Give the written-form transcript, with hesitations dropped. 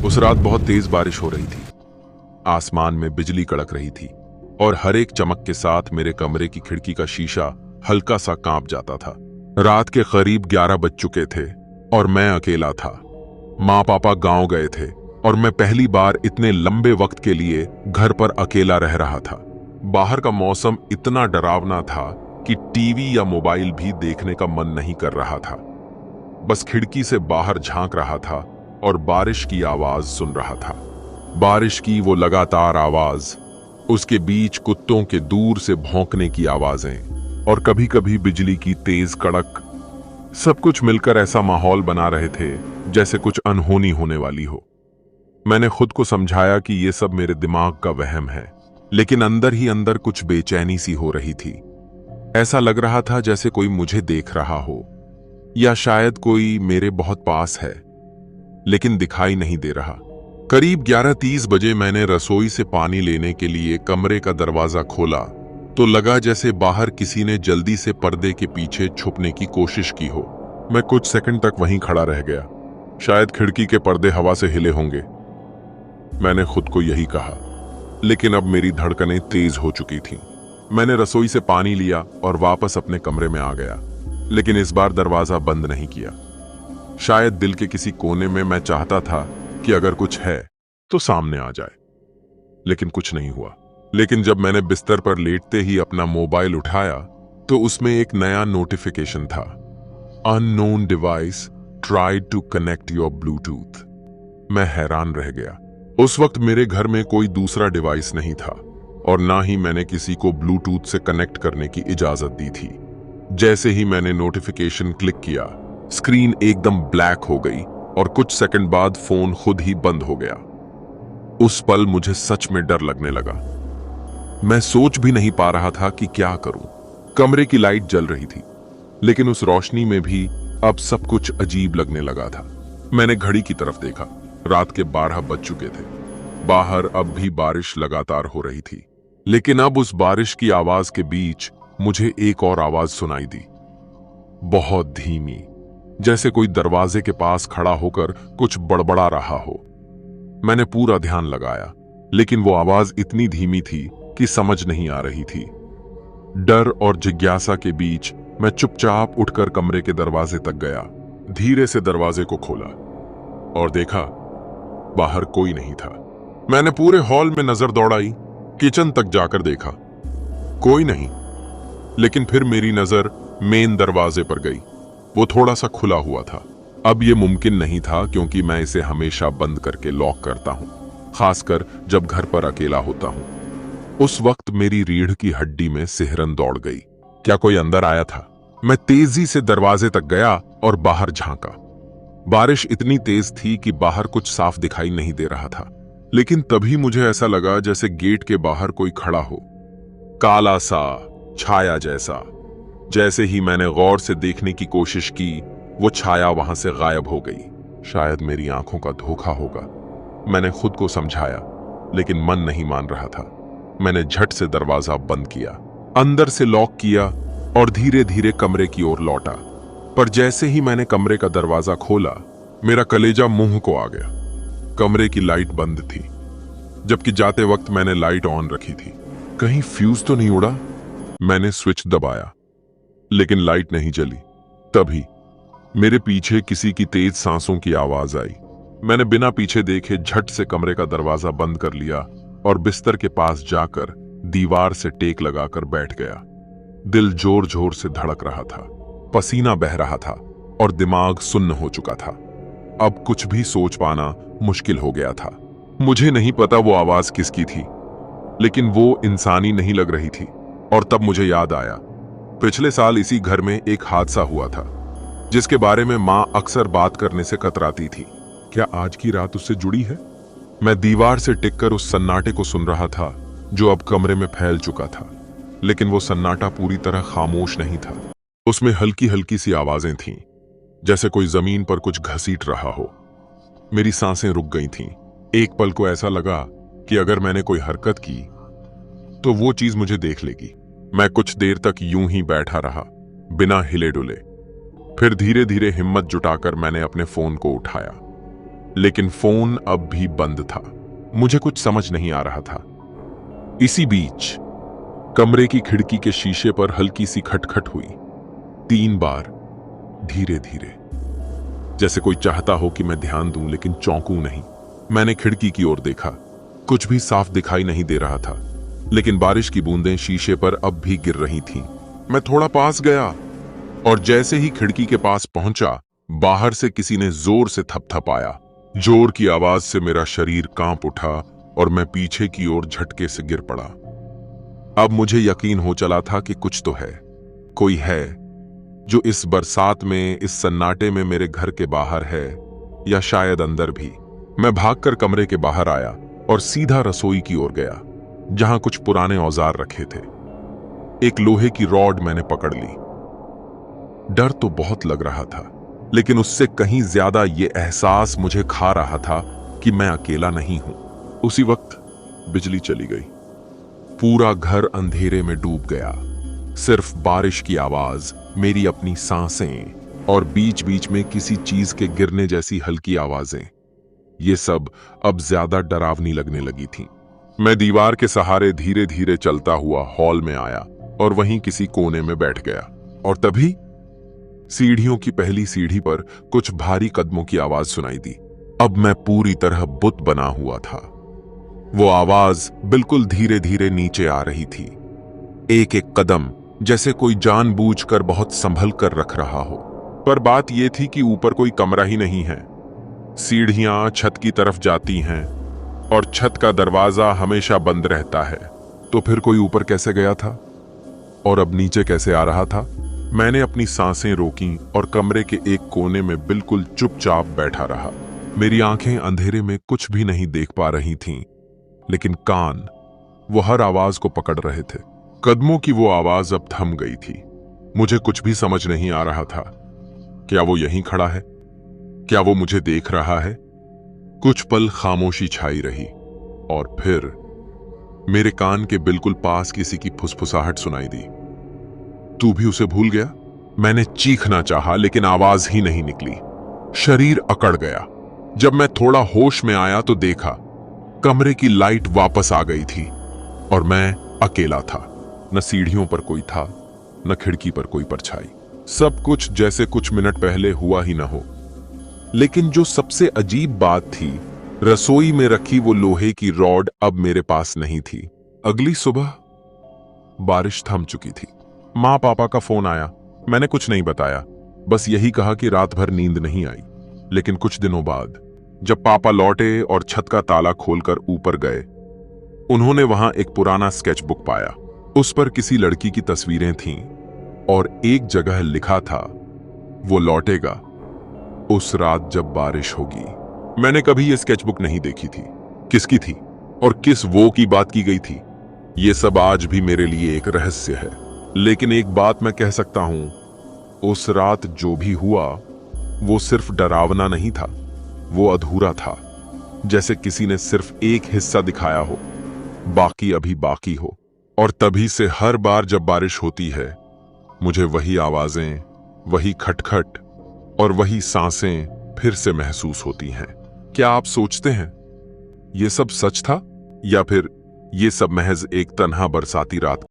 उस रात बहुत तेज बारिश हो रही थी। आसमान में बिजली कड़क रही थी और हर एक चमक के साथ मेरे कमरे की खिड़की का शीशा हल्का सा कांप जाता था। रात के करीब 11 बज चुके थे और मैं अकेला था। माँ पापा गांव गए थे और मैं पहली बार इतने लंबे वक्त के लिए घर पर अकेला रह रहा था। बाहर का मौसम इतना डरावना था कि टीवी या मोबाइल भी देखने का मन नहीं कर रहा था। बस खिड़की से बाहर झांक रहा था और बारिश की आवाज सुन रहा था। बारिश की वो लगातार आवाज, उसके बीच कुत्तों के दूर से भौंकने की आवाजें और कभी कभी बिजली की तेज कड़क, सब कुछ मिलकर ऐसा माहौल बना रहे थे जैसे कुछ अनहोनी होने वाली हो। मैंने खुद को समझाया कि ये सब मेरे दिमाग का वहम है, लेकिन अंदर ही अंदर कुछ बेचैनी सी हो रही थी। ऐसा लग रहा था जैसे कोई मुझे देख रहा हो या शायद कोई मेरे बहुत पास है, लेकिन दिखाई नहीं दे रहा। करीब 11:30 बजे मैंने रसोई से पानी लेने के लिए कमरे का दरवाजा खोला तो लगा जैसे बाहर किसी ने जल्दी से पर्दे के पीछे छुपने की कोशिश की हो। मैं कुछ सेकंड तक वहीं खड़ा रह गया। शायद खिड़की के पर्दे हवा से हिले होंगे, मैंने खुद को यही कहा। लेकिन अब मेरी धड़कनें तेज हो चुकी थीं। मैंने रसोई से पानी लिया और वापस अपने कमरे में आ गया, लेकिन इस बार दरवाजा बंद नहीं किया। शायद दिल के किसी कोने में मैं चाहता था कि अगर कुछ है तो सामने आ जाए, लेकिन कुछ नहीं हुआ। लेकिन जब मैंने बिस्तर पर लेटते ही अपना मोबाइल उठाया तो उसमें एक नया नोटिफिकेशन था, unknown device tried to connect your Bluetooth. मैं हैरान रह गया। उस वक्त मेरे घर में कोई दूसरा डिवाइस नहीं था और ना ही मैंने किसी को ब्लूटूथ से कनेक्ट करने की इजाजत दी थी। जैसे ही मैंने नोटिफिकेशन क्लिक किया, स्क्रीन एकदम ब्लैक हो गई और कुछ सेकंड बाद फोन खुद ही बंद हो गया। उस पल मुझे सच में डर लगने लगा। मैं सोच भी नहीं पा रहा था कि क्या करूं। कमरे की लाइट जल रही थी, लेकिन उस रोशनी में भी अब सब कुछ अजीब लगने लगा था। मैंने घड़ी की तरफ देखा। रात के 12 बज चुके थे। बाहर अब भी बारिश लगातार हो रही थी, लेकिन अब उस बारिश की आवाज के बीच मुझे एक और आवाज सुनाई दी, बहुत धीमी, जैसे कोई दरवाजे के पास खड़ा होकर कुछ बड़बड़ा रहा हो। मैंने पूरा ध्यान लगाया, लेकिन वो आवाज इतनी धीमी थी कि समझ नहीं आ रही थी। डर और जिज्ञासा के बीच मैं चुपचाप उठकर कमरे के दरवाजे तक गया। धीरे से दरवाजे को खोला और देखा, बाहर कोई नहीं था। मैंने पूरे हॉल में नजर दौड़ाई, किचन तक जाकर देखा, कोई नहीं। लेकिन फिर मेरी नजर मेन दरवाजे पर गई। वो थोड़ा सा खुला हुआ था। अब ये मुमकिन नहीं था, क्योंकि मैं इसे हमेशा बंद करके लॉक करता हूं, खासकर जब घर पर अकेला होता हूं। उस वक्त मेरी रीढ़ की हड्डी में सिहरन दौड़ गई। क्या कोई अंदर आया था? मैं तेजी से दरवाजे तक गया और बाहर झांका। बारिश इतनी तेज थी कि बाहर कुछ साफ दिखाई नहीं दे रहा था, लेकिन तभी मुझे ऐसा लगा जैसे गेट के बाहर कोई खड़ा हो, काला सा, छाया जैसा। जैसे ही मैंने गौर से देखने की कोशिश की, वो छाया वहां से गायब हो गई। शायद मेरी आंखों का धोखा होगा, मैंने खुद को समझाया, लेकिन मन नहीं मान रहा था। मैंने झट से दरवाजा बंद किया, अंदर से लॉक किया और धीरे धीरे कमरे की ओर लौटा। पर जैसे ही मैंने कमरे का दरवाजा खोला, मेरा कलेजा मुंह को आ गया। कमरे की लाइट बंद थी, जबकि जाते वक्त मैंने लाइट ऑन रखी थी। कहीं फ्यूज तो नहीं उड़ा? मैंने स्विच दबाया, लेकिन लाइट नहीं जली। तभी मेरे पीछे किसी की तेज सांसों की आवाज आई। मैंने बिना पीछे देखे झट से कमरे का दरवाजा बंद कर लिया और बिस्तर के पास जाकर दीवार से टेक लगाकर बैठ गया। दिल जोर जोर से धड़क रहा था, पसीना बह रहा था और दिमाग सुन्न हो चुका था। अब कुछ भी सोच पाना मुश्किल हो गया था। मुझे नहीं पता वो आवाज किसकी थी, लेकिन वो इंसानी नहीं लग रही थी। और तब मुझे याद आया, पिछले साल इसी घर में एक हादसा हुआ था, जिसके बारे में मां अक्सर बात करने से कतराती थी। क्या आज की रात उससे जुड़ी है? मैं दीवार से टिककर उस सन्नाटे को सुन रहा था जो अब कमरे में फैल चुका था, लेकिन वो सन्नाटा पूरी तरह खामोश नहीं था। उसमें हल्की हल्की सी आवाजें थीं, जैसे कोई जमीन पर कुछ घसीट रहा हो। मेरी सांसें रुक गई थीं। एक पल को ऐसा लगा कि अगर मैंने कोई हरकत की तो वो चीज मुझे देख लेगी। मैं कुछ देर तक यूं ही बैठा रहा, बिना हिले डुले। फिर धीरे धीरे हिम्मत जुटाकर मैंने अपने फोन को उठाया, लेकिन फोन अब भी बंद था। मुझे कुछ समझ नहीं आ रहा था। इसी बीच कमरे की खिड़की के शीशे पर हल्की सी खटखट हुई, 3 बार, धीरे धीरे, जैसे कोई चाहता हो कि मैं ध्यान दूं लेकिन चौंकूं नहीं। मैंने खिड़की की ओर देखा। कुछ भी साफ दिखाई नहीं दे रहा था, लेकिन बारिश की बूंदें शीशे पर अब भी गिर रही थीं। मैं थोड़ा पास गया और जैसे ही खिड़की के पास पहुंचा, बाहर से किसी ने जोर से थपथपाया। जोर की आवाज से मेरा शरीर कांप उठा और मैं पीछे की ओर झटके से गिर पड़ा। अब मुझे यकीन हो चला था कि कुछ तो है, कोई है जो इस बरसात में, इस सन्नाटे में मेरे घर के बाहर है, या शायद अंदर भी। मैं भागकर कमरे के बाहर आया और सीधा रसोई की ओर गया, जहां कुछ पुराने औजार रखे थे। एक लोहे की रॉड मैंने पकड़ ली। डर तो बहुत लग रहा था, लेकिन उससे कहीं ज्यादा ये एहसास मुझे खा रहा था कि मैं अकेला नहीं हूं। उसी वक्त बिजली चली गई। पूरा घर अंधेरे में डूब गया। सिर्फ बारिश की आवाज, मेरी अपनी सांसें और बीच बीच में किसी चीज के गिरने जैसी हल्की आवाजें, ये सब अब ज्यादा डरावनी लगने लगी थीं। मैं दीवार के सहारे धीरे धीरे चलता हुआ हॉल में आया और वहीं किसी कोने में बैठ गया। और तभी सीढ़ियों की पहली सीढ़ी पर कुछ भारी कदमों की आवाज सुनाई दी। अब मैं पूरी तरह बुत बना हुआ था। वो आवाज बिल्कुल धीरे धीरे नीचे आ रही थी, एक एक कदम जैसे कोई जानबूझकर बहुत संभल कर रख रहा हो। पर बात यह थी कि ऊपर कोई कमरा ही नहीं है। सीढ़ियां छत की तरफ जाती हैं और छत का दरवाजा हमेशा बंद रहता है। तो फिर कोई ऊपर कैसे गया था और अब नीचे कैसे आ रहा था? मैंने अपनी सांसें रोकीं और कमरे के एक कोने में बिल्कुल चुपचाप बैठा रहा। मेरी आंखें अंधेरे में कुछ भी नहीं देख पा रही थीं, लेकिन कान वो हर आवाज को पकड़ रहे थे। कदमों की वो आवाज अब थम गई थी। मुझे कुछ भी समझ नहीं आ रहा था। क्या वो यहीं खड़ा है? क्या वो मुझे देख रहा है? कुछ पल खामोशी छाई रही और फिर मेरे कान के बिल्कुल पास किसी की फुसफुसाहट सुनाई दी। तू भी उसे भूल गया? मैंने चीखना चाहा, लेकिन आवाज ही नहीं निकली। शरीर अकड़ गया। जब मैं थोड़ा होश में आया तो देखा कमरे की लाइट वापस आ गई थी और मैं अकेला था। न सीढ़ियों पर कोई था, न खिड़की पर कोई परछाई। सब कुछ जैसे कुछ मिनट पहले हुआ ही न हो। लेकिन जो सबसे अजीब बात थी, रसोई में रखी वो लोहे की रॉड अब मेरे पास नहीं थी। अगली सुबह बारिश थम चुकी थी। माँ पापा का फोन आया। मैंने कुछ नहीं बताया, बस यही कहा कि रात भर नींद नहीं आई। लेकिन कुछ दिनों बाद जब पापा लौटे और छत का ताला खोलकर ऊपर गए, उन्होंने वहां एक पुराना स्केच बुक पाया। उस पर किसी लड़की की तस्वीरें थीं और एक जगह लिखा था, वो लौटेगा उस रात जब बारिश होगी। मैंने कभी यह स्केच बुक नहीं देखी थी। किसकी थी और किस वो की बात की गई थी, ये सब आज भी मेरे लिए एक रहस्य है। लेकिन एक बात मैं कह सकता हूं, उस रात जो भी हुआ वो सिर्फ डरावना नहीं था, वो अधूरा था। जैसे किसी ने सिर्फ एक हिस्सा दिखाया हो, बाकी अभी बाकी हो। और तभी से हर बार जब बारिश होती है, मुझे वही आवाजें, वही खटखट और वही सांसें फिर से महसूस होती हैं। क्या आप सोचते हैं ये सब सच था, या फिर ये सब महज एक तन्हा बरसाती रात